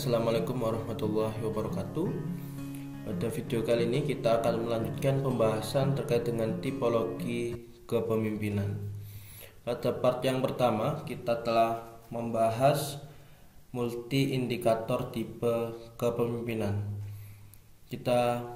Assalamualaikum warahmatullahi wabarakatuh. Pada video kali ini kita akan melanjutkan pembahasan terkait dengan tipologi kepemimpinan. Pada part yang pertama kita telah membahas multi indikator tipe kepemimpinan. Kita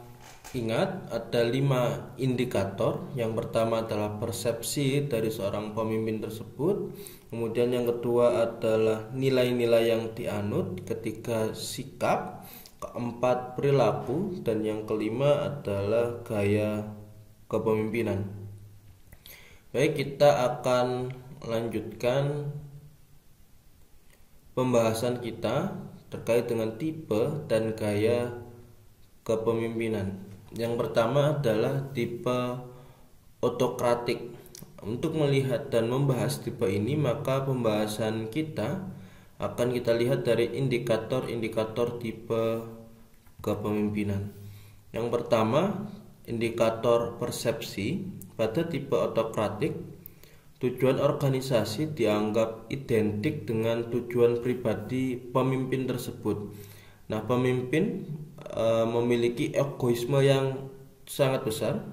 ingat ada 5 indikator. Yang pertama adalah persepsi dari seorang pemimpin tersebut. Kemudian yang kedua adalah nilai-nilai yang dianut, ketiga sikap, keempat perilaku, dan yang kelima adalah gaya kepemimpinan. Baik, kita akan lanjutkan pembahasan kita terkait dengan tipe dan gaya kepemimpinan. Yang pertama adalah tipe otokratik. Untuk melihat dan membahas tipe ini, maka pembahasan kita akan kita lihat dari indikator-indikator tipe kepemimpinan. Yang pertama, indikator persepsi. Pada tipe otokratik, tujuan organisasi dianggap identik dengan tujuan pribadi pemimpin tersebut. Nah, pemimpin memiliki egoisme yang sangat besar.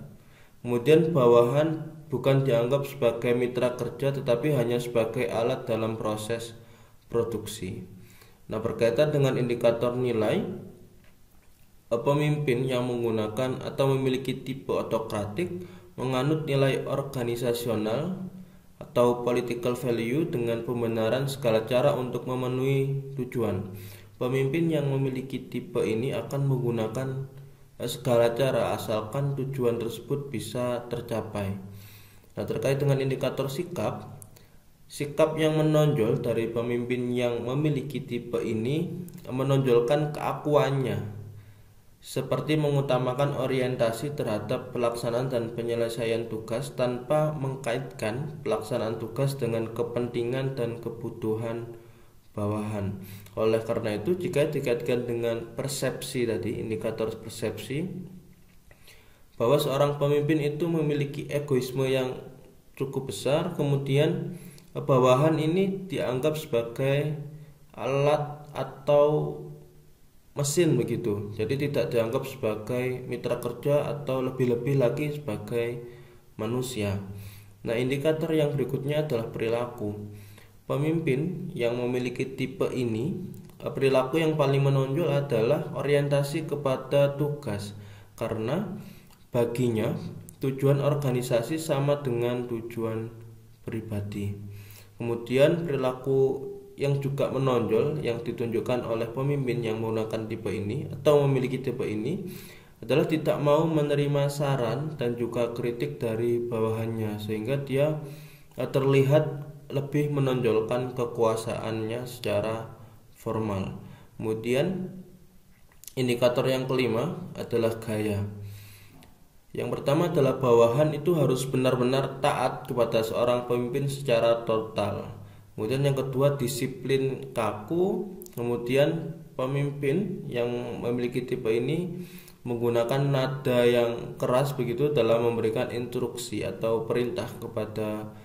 Kemudian bawahan bukan dianggap sebagai mitra kerja tetapi hanya sebagai alat dalam proses produksi. Nah, berkaitan dengan indikator nilai, pemimpin yang menggunakan atau memiliki tipe otokratik menganut nilai organisasional atau political value dengan pembenaran segala cara untuk memenuhi tujuan. Pemimpin yang memiliki tipe ini akan menggunakan segala cara asalkan tujuan tersebut bisa tercapai. Nah, terkait dengan indikator sikap, sikap yang menonjol dari pemimpin yang memiliki tipe ini menonjolkan keakuannya, seperti mengutamakan orientasi terhadap pelaksanaan dan penyelesaian tugas tanpa mengkaitkan pelaksanaan tugas dengan kepentingan dan kebutuhan bawahan. Oleh karena itu, jika dikaitkan dengan persepsi tadi, indikator persepsi, bahwa seorang pemimpin itu memiliki egoisme yang cukup besar, kemudian bawahan ini dianggap sebagai alat atau mesin begitu. Jadi tidak dianggap sebagai mitra kerja atau lebih-lebih lagi sebagai manusia. Nah, indikator yang berikutnya adalah perilaku. Pemimpin yang memiliki tipe ini, perilaku yang paling menonjol adalah orientasi kepada tugas, karena baginya tujuan organisasi sama dengan tujuan pribadi. Kemudian perilaku yang juga menonjol yang ditunjukkan oleh pemimpin yang menggunakan tipe ini atau memiliki tipe ini adalah tidak mau menerima saran dan juga kritik dari bawahannya, sehingga dia terlihat lebih menonjolkan kekuasaannya secara formal. Kemudian indikator yang kelima adalah gaya. Yang pertama adalah bawahan itu harus benar-benar taat kepada seorang pemimpin secara total. Kemudian yang kedua, disiplin kaku. Kemudian pemimpin yang memiliki tipe ini menggunakan nada yang keras begitu dalam memberikan instruksi atau perintah kepada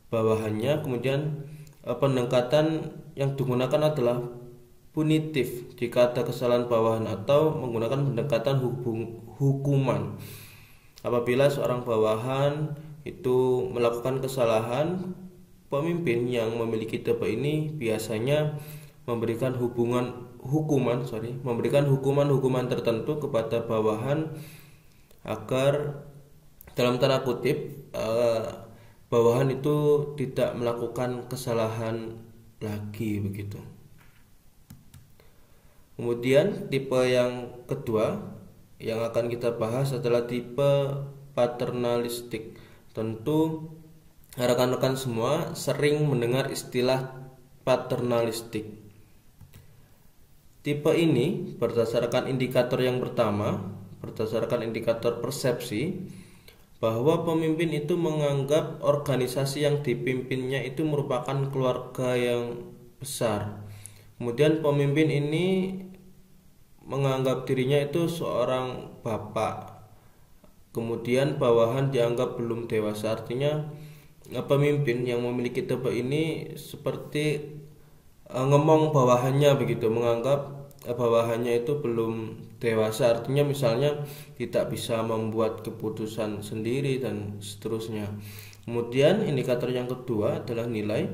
bawahannya. Kemudian pendekatan yang digunakan adalah punitif jika ada kesalahan bawahan, atau menggunakan pendekatan hukuman. Apabila seorang bawahan itu melakukan kesalahan, pemimpin yang memiliki tipe ini biasanya memberikan hukuman tertentu kepada bawahan agar dalam tanda kutip bawahan itu tidak melakukan kesalahan lagi begitu. Kemudian tipe yang kedua yang akan kita bahas adalah tipe paternalistik. Tentu rekan-rekan semua sering mendengar istilah paternalistik. Tipe ini berdasarkan indikator yang pertama, berdasarkan indikator persepsi, bahwa pemimpin itu menganggap organisasi yang dipimpinnya itu merupakan keluarga yang besar. Kemudian pemimpin ini menganggap dirinya itu seorang bapak. Kemudian bawahan dianggap belum dewasa. Artinya pemimpin yang memiliki tipe ini seperti ngomong bawahannya begitu, menganggap bawahannya itu belum dewasa, artinya misalnya tidak bisa membuat keputusan sendiri dan seterusnya. Kemudian indikator yang kedua adalah nilai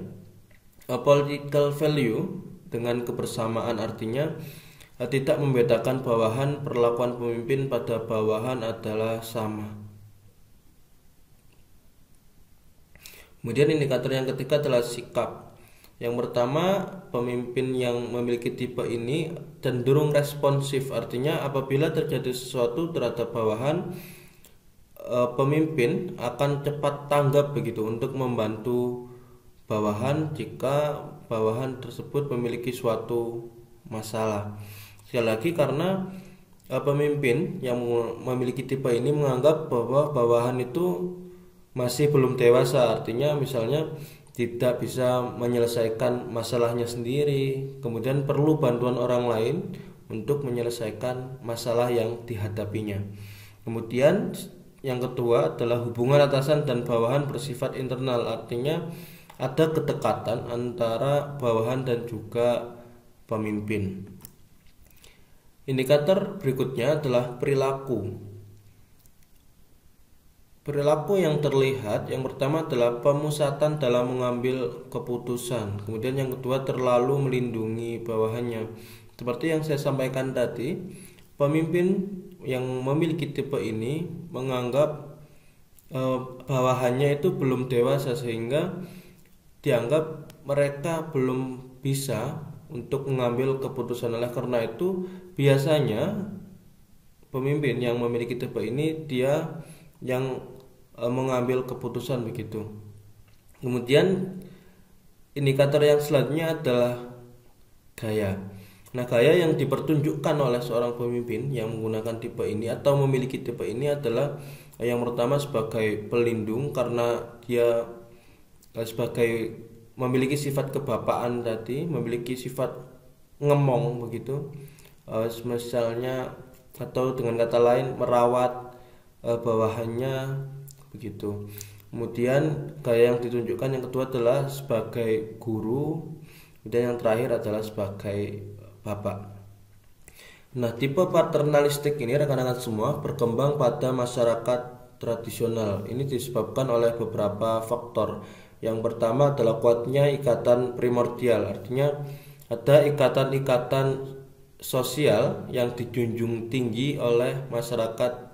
political value dengan kebersamaan, artinya tidak membedakan bawahan, perlakuan pemimpin pada bawahan adalah sama. Kemudian indikator yang ketiga adalah sikap. Yang pertama, pemimpin yang memiliki tipe ini cenderung responsif, artinya apabila terjadi sesuatu terhadap bawahan, pemimpin akan cepat tanggap begitu untuk membantu bawahan jika bawahan tersebut memiliki suatu masalah. Sekali lagi, karena pemimpin yang memiliki tipe ini menganggap bahwa bawahan itu masih belum dewasa, artinya misalnya tidak bisa menyelesaikan masalahnya sendiri, kemudian perlu bantuan orang lain untuk menyelesaikan masalah yang dihadapinya. Kemudian yang kedua adalah hubungan atasan dan bawahan bersifat internal, artinya ada kedekatan antara bawahan dan juga pemimpin. Indikator berikutnya adalah perilaku. Perilaku yang terlihat, yang pertama adalah pemusatan dalam mengambil keputusan. Kemudian yang kedua, terlalu melindungi bawahannya. Seperti yang saya sampaikan tadi, pemimpin yang memiliki tipe ini menganggap bawahannya itu belum dewasa, sehingga dianggap mereka belum bisa untuk mengambil keputusan. Oleh karena itu, biasanya pemimpin yang memiliki tipe ini dia yang mengambil keputusan begitu. Kemudian indikator yang selanjutnya adalah gaya. Nah, gaya yang dipertunjukkan oleh seorang pemimpin yang menggunakan tipe ini atau memiliki tipe ini adalah yang pertama sebagai pelindung, karena dia sebagai memiliki sifat kebapaan tadi, memiliki sifat ngemong begitu, misalnya, atau dengan kata lain merawat bawahannya begitu. Kemudian gaya yang ditunjukkan yang kedua adalah sebagai guru, dan yang terakhir adalah sebagai bapak. Nah, tipe paternalistik ini rekan-rekan semua berkembang pada masyarakat tradisional. Ini disebabkan oleh beberapa faktor. Yang pertama adalah kuatnya ikatan primordial, artinya ada ikatan-ikatan sosial yang dijunjung tinggi oleh masyarakat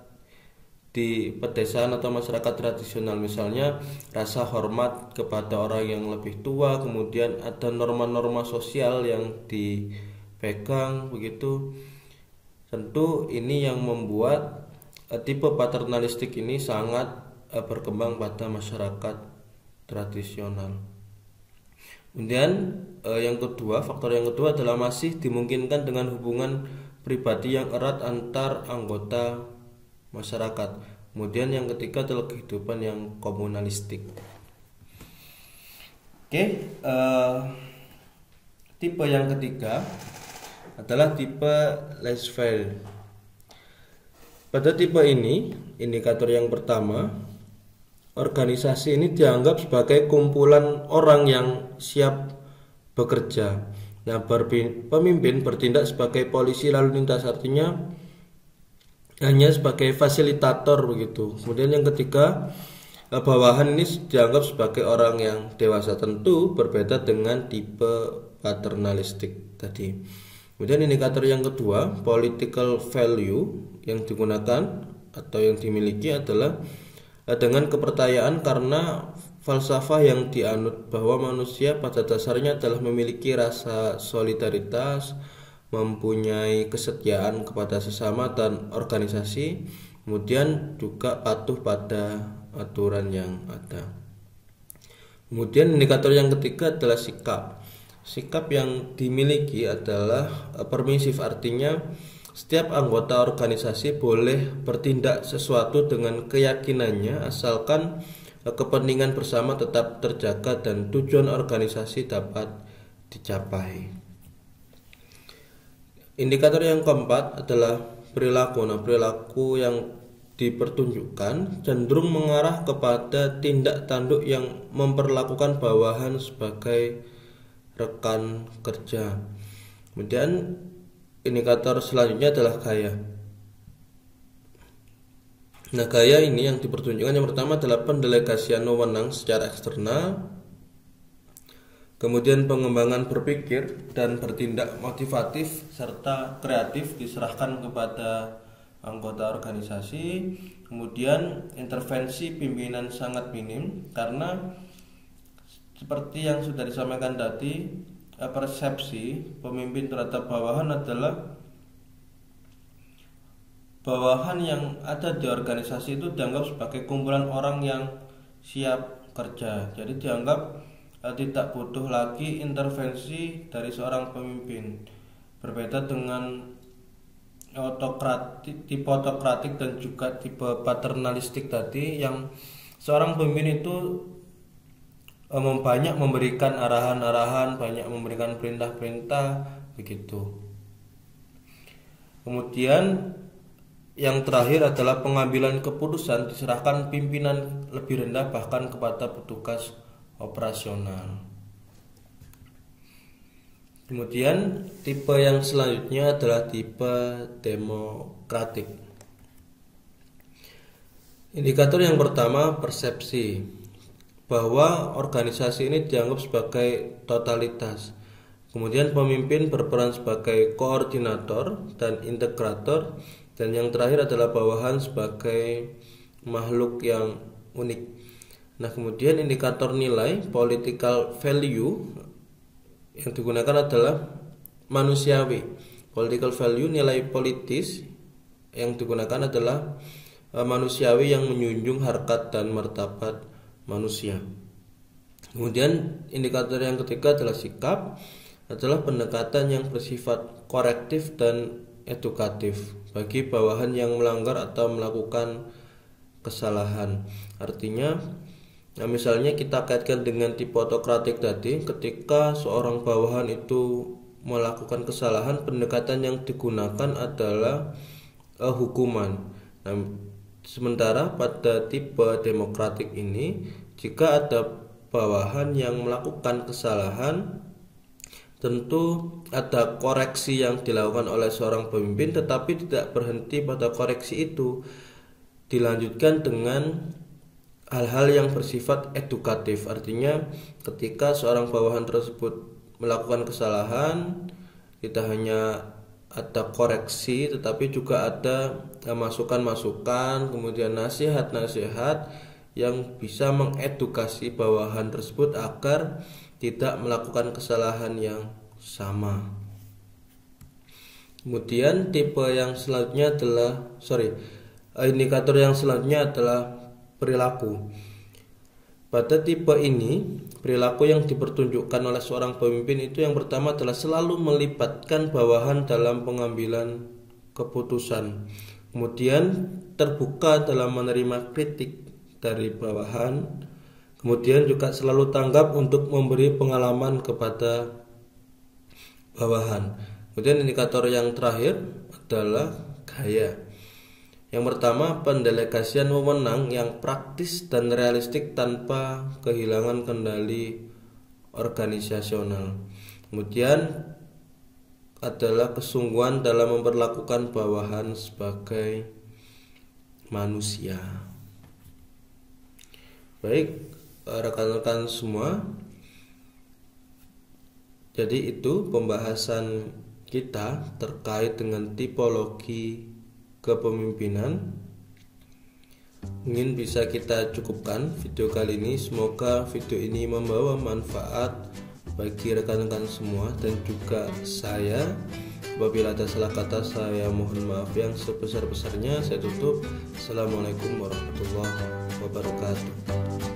di pedesaan atau masyarakat tradisional, misalnya rasa hormat kepada orang yang lebih tua, kemudian ada norma-norma sosial yang dipegang begitu. Tentu ini yang membuat tipe paternalistik ini sangat berkembang pada masyarakat tradisional. Kemudian yang kedua, faktor yang kedua adalah masih dimungkinkan dengan hubungan pribadi yang erat antar anggota masyarakat. Kemudian yang ketiga adalah kehidupan yang komunalistik. Tipe yang ketiga adalah tipe laissez-faire. Pada tipe ini, indikator yang pertama, organisasi ini dianggap sebagai kumpulan orang yang siap bekerja. Nah, pemimpin bertindak sebagai polisi lalu lintas, artinya hanya sebagai fasilitator begitu. Kemudian yang ketiga, bawahan ini dianggap sebagai orang yang dewasa, tentu berbeda dengan tipe paternalistik tadi. Kemudian indikator yang kedua, political value yang digunakan atau yang dimiliki adalah dengan kepercayaan, karena falsafah yang dianut bahwa manusia pada dasarnya adalah memiliki rasa solidaritas, mempunyai kesetiaan kepada sesama dan organisasi, kemudian juga patuh pada aturan yang ada. Kemudian indikator yang ketiga adalah sikap. Sikap yang dimiliki adalah permisif, artinya setiap anggota organisasi boleh bertindak sesuatu dengan keyakinannya asalkan kepentingan bersama tetap terjaga dan tujuan organisasi dapat dicapai. Indikator yang keempat adalah perilaku. Nah, perilaku yang dipertunjukkan cenderung mengarah kepada tindak tanduk yang memperlakukan bawahan sebagai rekan kerja. Kemudian indikator selanjutnya adalah gaya. Nah, gaya ini yang dipertunjukkan yang pertama adalah pendelegasian wewenang secara eksternal, kemudian pengembangan berpikir dan bertindak motivatif serta kreatif diserahkan kepada anggota organisasi. Kemudian intervensi pimpinan sangat minim karena seperti yang sudah disampaikan tadi, persepsi pemimpin terhadap bawahan adalah bawahan yang ada di organisasi itu dianggap sebagai kumpulan orang yang siap kerja. Jadi dianggap tidak butuh lagi intervensi dari seorang pemimpin. Berbeda dengan tipe otokratik dan juga tipe paternalistik tadi, yang seorang pemimpin itu banyak memberikan arahan-arahan, banyak memberikan perintah-perintah begitu. Kemudian yang terakhir adalah pengambilan keputusan diserahkan pimpinan lebih rendah bahkan kepada petugas operasional. Kemudian tipe yang selanjutnya adalah tipe demokratik. Indikator yang pertama, persepsi bahwa organisasi ini dianggap sebagai totalitas. Kemudian pemimpin berperan sebagai koordinator dan integrator, dan yang terakhir adalah bawahan sebagai makhluk yang unik. Nah, kemudian indikator nilai political value yang digunakan adalah manusiawi. Political value, nilai politis yang digunakan adalah manusiawi yang menjunjung harkat dan martabat manusia. Kemudian indikator yang ketiga adalah sikap, adalah pendekatan yang bersifat korektif dan edukatif bagi bawahan yang melanggar atau melakukan kesalahan. Artinya, misalnya kita kaitkan dengan tipe otokratik tadi, ketika seorang bawahan itu melakukan kesalahan, pendekatan yang digunakan adalah hukuman. Nah, sementara pada tipe demokratik ini, jika ada bawahan yang melakukan kesalahan, tentu ada koreksi yang dilakukan oleh seorang pemimpin, tetapi tidak berhenti pada koreksi itu, dilanjutkan dengan hal-hal yang bersifat edukatif. Artinya ketika seorang bawahan tersebut melakukan kesalahan, tidak hanya ada koreksi tetapi juga ada masukan-masukan, kemudian nasihat-nasihat yang bisa mengedukasi bawahan tersebut agar tidak melakukan kesalahan yang sama. Kemudian tipe yang selanjutnya adalah indikator yang selanjutnya adalah perilaku. Pada tipe ini, perilaku yang dipertunjukkan oleh seorang pemimpin itu yang pertama adalah selalu melibatkan bawahan dalam pengambilan keputusan. Kemudian terbuka dalam menerima kritik dari bawahan. Kemudian juga selalu tanggap untuk memberi pengalaman kepada bawahan. Kemudian indikator yang terakhir adalah gaya. Yang pertama, pendelegasian wewenang yang praktis dan realistik tanpa kehilangan kendali organisasional. Kemudian adalah kesungguhan dalam memperlakukan bawahan sebagai manusia. Baik, rekan-rekan semua, jadi itu pembahasan kita terkait dengan tipologi kepemimpinan. Mungkin bisa kita cukupkan video kali ini. Semoga video ini membawa manfaat bagi rekan-rekan semua dan juga saya. Apabila ada salah kata, saya mohon maaf yang sebesar-besarnya. Saya tutup. Assalamualaikum warahmatullahi wabarakatuh.